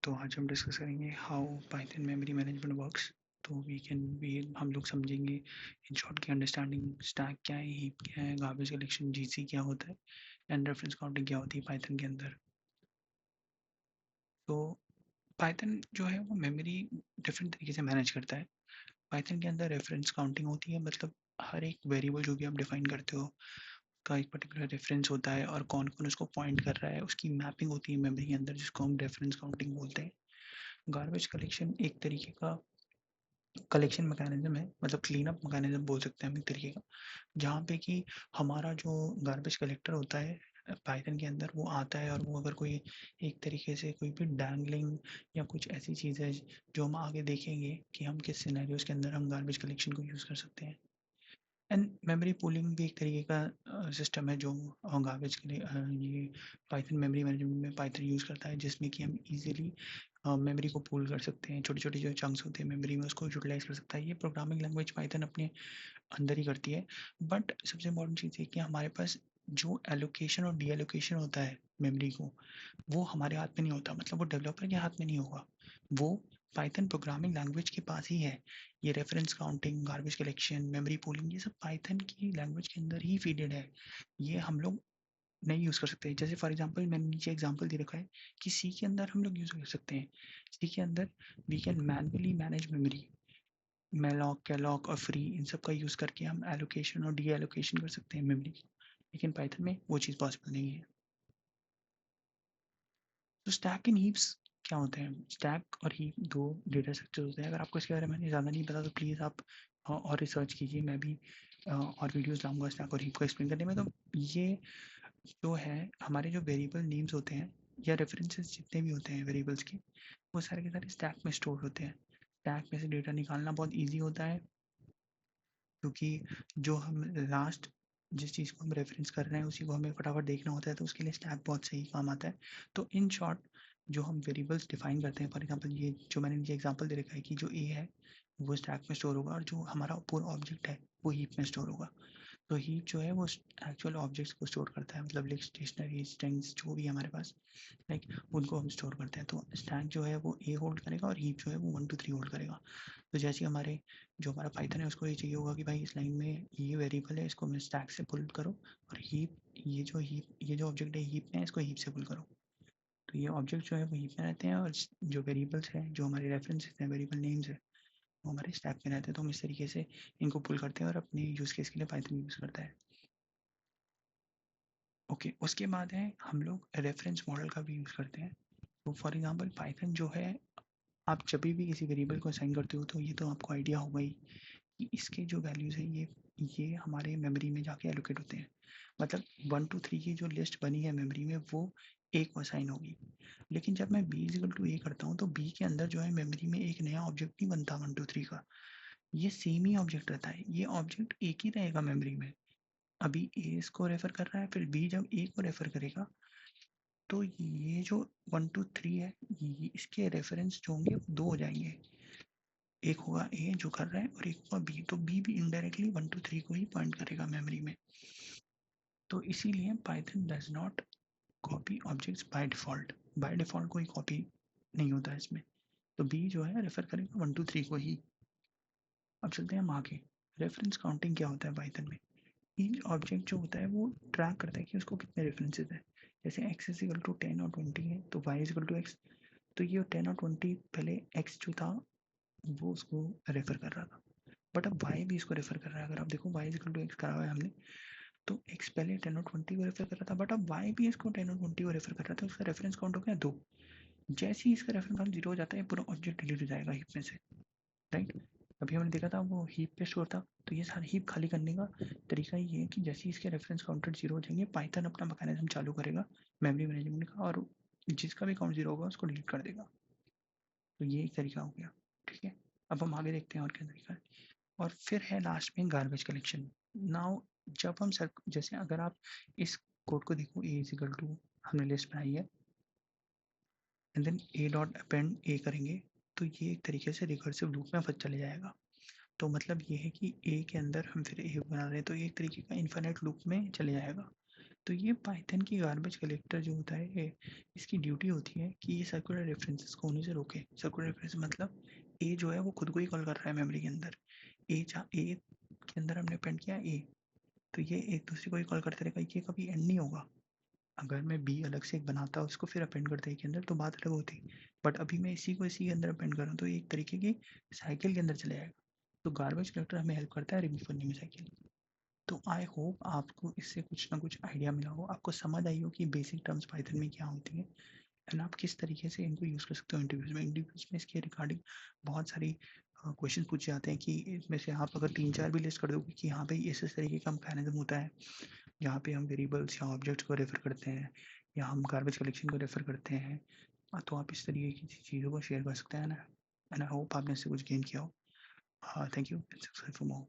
तो आज हम डिस्कस करेंगे how Python memory management works. तो वी हम लोग समझेंगे इन शॉर्ट की अंडरस्टैंडिंग स्टैक क्या है, हीप क्या है, गार्बेज कलेक्शन जीसी क्या होता है एंड रेफरेंस काउंटिंग क्या होती है पाइथन के अंदर। तो पाइथन जो है वो मेमोरी डिफरेंट तरीके से मैनेज करता है। पाइथन के अंदर रेफरेंस काउंटिंग होती है, मतलब हर एक वेरिएबल जो भी आप डिफाइन करते हो का एक पर्टिकुलर रेफरेंस होता है और कौन कौन उसको पॉइंट कर रहा है, उसकी मैपिंग होती है मेमोरी के अंदर जिसको हम रेफरेंस काउंटिंग बोलते हैं। गार्बेज कलेक्शन एक तरीके का कलेक्शन मैकेनिज्म है, मतलब क्लीन अप मैकेनिज्म बोल सकते हैं हम एक तरीके का, जहाँ पे कि हमारा जो गार्बेज कलेक्टर होता है पाइथन के अंदर वो आता है और वो अगर कोई एक तरीके से कोई भी डैंगलिंग या कुछ ऐसी चीज़ है जो हम आगे देखेंगे कि हम किस सिनेरियोज के अंदर हम गार्बेज कलेक्शन को यूज़ कर सकते हैं। एंड मेमोरी पूलिंग भी एक तरीके का सिस्टम है जो गार्बेज के लिए ये पाइथन मेमोरी मैनेजमेंट में पाइथन यूज़ करता है, जिसमें कि हम इजीली मेमोरी को पूल कर सकते हैं। छोटी छोटी जो चंक्स होते हैं मेमोरी में उसको यूटिलाइज कर सकता है। ये प्रोग्रामिंग लैंग्वेज पाइथन अपने अंदर ही करती है। बट सबसे इम्पोर्टेंट चीज़ है कि हमारे पास जो एलोकेशन और डी एलोकेशन होता है मेमोरी को, वो हमारे हाथ में नहीं होता, मतलब वो डेवलपर के हाथ में नहीं होगा, वो पाइथन प्रोग्रामिंग लैंग्वेज के पास ही है। ये reference counting, garbage collection, memory pooling, ये सब पाइथन की लैंग्वेज के अंदर ही फीडेड है। ये हम लोग नहीं यूज़ कर सकते। जैसे फॉर एग्जांपल मैंने नीचे एग्जांपल दे रखा है कि सी के अंदर हम लोग यूज़ कर सकते हैं। सी के अंदर we can manually manage memory, malloc, calloc और फ्री, इन सब का यूज़ करके हम एलोकेशन और डी एलोकेशन कर सकते हैं मेमोरी की। लेकिन पाइथन में वो चीज़ पॉसिबल नहीं है। तो स्टैक एंड हीप्स क्या होते हैं? स्टैक और हीप दो डेटा स्ट्रक्चर होते हैं। अगर आपको इसके बारे में ज़्यादा नहीं पता तो प्लीज़ आप और रिसर्च कीजिए। मैं भी और वीडियोस लाऊंगा स्टैक और हीप को एक्सप्लेन करने में। तो ये जो है हमारे जो वेरिएबल नेम्स होते हैं या रेफरेंसेस जितने भी होते हैं वेरिएबल्स के, वो सारे के सारे स्टैक में स्टोर होते हैं। स्टैक में से डेटा निकालना बहुत ईजी होता है, क्योंकि जो हम लास्ट जिस चीज़ को हम रेफरेंस कर रहे हैं उसी को हमें फटाफट देखना होता है, तो उसके लिए स्टैक बहुत सही काम आता है। तो इन शॉर्ट जो हम वेरिएबल्स डिफाइन करते हैं, फॉर एग्जांपल ये जो मैंने नीचे एग्जांपल दे रखा है कि जो ए है वो स्टैक में स्टोर होगा और जो हमारा पूरा ऑब्जेक्ट है वो हीप में स्टोर होगा। तो हीप जो है वो एक्चुअल ऑब्जेक्ट्स को स्टोर करता है, मतलब लाइक स्टेशनरी स्ट्रिंग्स जो भी है हमारे पास, लाइक उनको हम स्टोर करते हैं। तो स्टैक जो है वो ए होल्ड करेगा और हीप जो है वो 1 2 3 होल्ड करेगा। तो जैसे हमारे जो हमारा पाइथन है उसको ये चाहिए होगा कि भाई इस लाइन में ये वेरिएबल है, इसको मैं स्टैक से पुल करो, और हीप ये जो ऑब्जेक्ट है हीप में है, इसको हीप से पुल करो। तो ये ऑब्जेक्ट जो है वो हीप में रहते हैं और जो वेरिएबल्स हैं, जो हमारे रेफरेंसेस हैं, वेरिएबल नेम्स है, वो हमारे स्टैक में रहते हैं। तो हम इस तरीके से इनको पुल करते हैं और अपने यूज़ केस के लिए पाइथन यूज़ करता है। ओके, उसके बाद है हम लोग रेफरेंस मॉडल का भी यूज़ करते हैं। तो फॉर एग्जांपल पाइथन जो है, आप जब भी किसी वेरिएबल को असाइन करते हो तो ये तो आपको आइडिया होगा ही कि इसके जो वैल्यूज़ हैं ये हमारे मेमोरी में जाके एलोकेट होते हैं। मतलब 1 2 3 की जो लिस्ट बनी है मेमोरी में वो ए को असाइन होगी। लेकिन जब मैं बी इज इक्वल टू ए करता हूँ तो बी के अंदर जो है मेमोरी में एक नया ऑब्जेक्ट नहीं बनता 1 2 3 का, ये सेम ही ऑब्जेक्ट रहता है। ये ऑब्जेक्ट एक ही रहेगा मेमोरी में। अभी ए इसको रेफर कर रहा है, फिर बी जब ए को रेफर करेगा तो ये जो 1 2 3 है, इसके रेफरेंस जो होंगे वो दो हो जाएंगे। एक होगा ए जो कर रहा है और एक होगा बी, तो बी भी इनडायरेक्टली 1 2 3 को ही पॉइंट करेगा मेमोरी में। तो इसीलिए Python does not copy objects by default कोई कॉपी नहीं होता है इसमें। तो बी जो है रेफर करेगा 1 2 3 को ही। अब चलते हैं हम आगे। रेफरेंस काउंटिंग क्या होता है पाइथन में? ईच ऑब्जेक्ट जो होता है वो ट्रैक करता है कि उसको कितने रेफरेंसेस है। जैसे एक्स इज इक्वल टू 10 और 20 है तो Y is equal to X. तो ये 10 और 20 पहले एक्स जो था वो उसको रेफर कर रहा था, बट अब वाई भी इसको रेफर कर रहा है। अगर आप देखो Y is equal to X करा हुआ है हमने, तो एक्स पहले 10 और 20 को रेफर कर रहा था, बट अब वाई भी इसको 10 और 20 को रेफर कर रहा था। उसका रेफरेंस काउंट हो गया 2। जैसे ही इसका रेफरेंस काउंट 0 हो जाता है पूरा ऑब्जेक्ट डिलीट हो जाएगा हीप में से, राइट। अभी हमने देखा था वो हीप पे स्टोर था, तो ये सारा हीप खाली करने का तरीका ये है कि जैसे ही इसके रेफरेंस काउंटेड 0 हो जाएंगे पाइथन अपना मैकेनिज्म चालू करेगा मेमोरी मैनेजमेंट का, और जिसका भी काउंट 0 होगा उसको डिलीट कर देगा। तो ये एक तरीका हो गया, ठीक है। अब हम आगे देखते हैं और क्या तरीका है। और फिर है लास्ट में गार्बेज कलेक्शन। नाउ जब हम सर जैसे अगर आप इस कोड को देखो, ए इज इक्वल टू हमने लिस्ट बनाई है and then A dot append A करेंगे, तो ये एक तरीके से रिकर्सिव लूप में फंस चले जाएगा। तो मतलब ये है कि ए के अंदर हम फिर ए बना रहे हैं तो ये एक तरीके का इन्फिनिट लूप में चले जाएगा। तो ये पाइथन की गार्बेज कलेक्टर जो होता है ये, इसकी ड्यूटी होती है कि ये सर्कुलर रेफरेंसेस को होने से रोके। सर्कुलर रेफरेंस मतलब ए जो है वो खुद को ही कॉल कर रहा है मेमोरी के अंदर। ए के अंदर हमने पेंट किया ए, तो ये एक दूसरे को ही कॉल करते रहेगा, ये कभी एंड नहीं होगा। अगर मैं बी अलग से एक बनाता उसको फिर अपेंड करता के अंदर तो बात अलग होती, बट अभी मैं इसी को इसी के अंदर अपेंड कर रहा हूँ तो एक तरीके की साइकिल के अंदर चले जाएगा। तो गार्बेज कलेक्टर हमें हेल्प करता है रिमूव करने में साइकिल। तो आई होप आपको इससे कुछ ना कुछ आइडिया मिला हो, आपको समझ आई हो कि बेसिक टर्म्स पाइथन में क्या होती है एंड आप किस तरीके से इनको यूज़ कर सकते हो इंटरव्यूज में। इंटरव्यूज में इसके रिगार्डिंग बहुत सारी क्वेश्चन पूछे जाते हैं कि इसमें से आप अगर 3-4 भी लिस्ट कर दोगे कि हाँ भाई इस तरीके का मैकेनिज्म होता है जहाँ पे हम वेरिएबल्स या ऑब्जेक्ट्स को रेफर करते हैं या हम गार्बेज कलेक्शन को रेफर करते हैं, तो आप इस तरीके की चीज़ों को शेयर कर सकते हैं ना। एंड आई होप आपने इससे कुछ गेन किया हो। Thank you.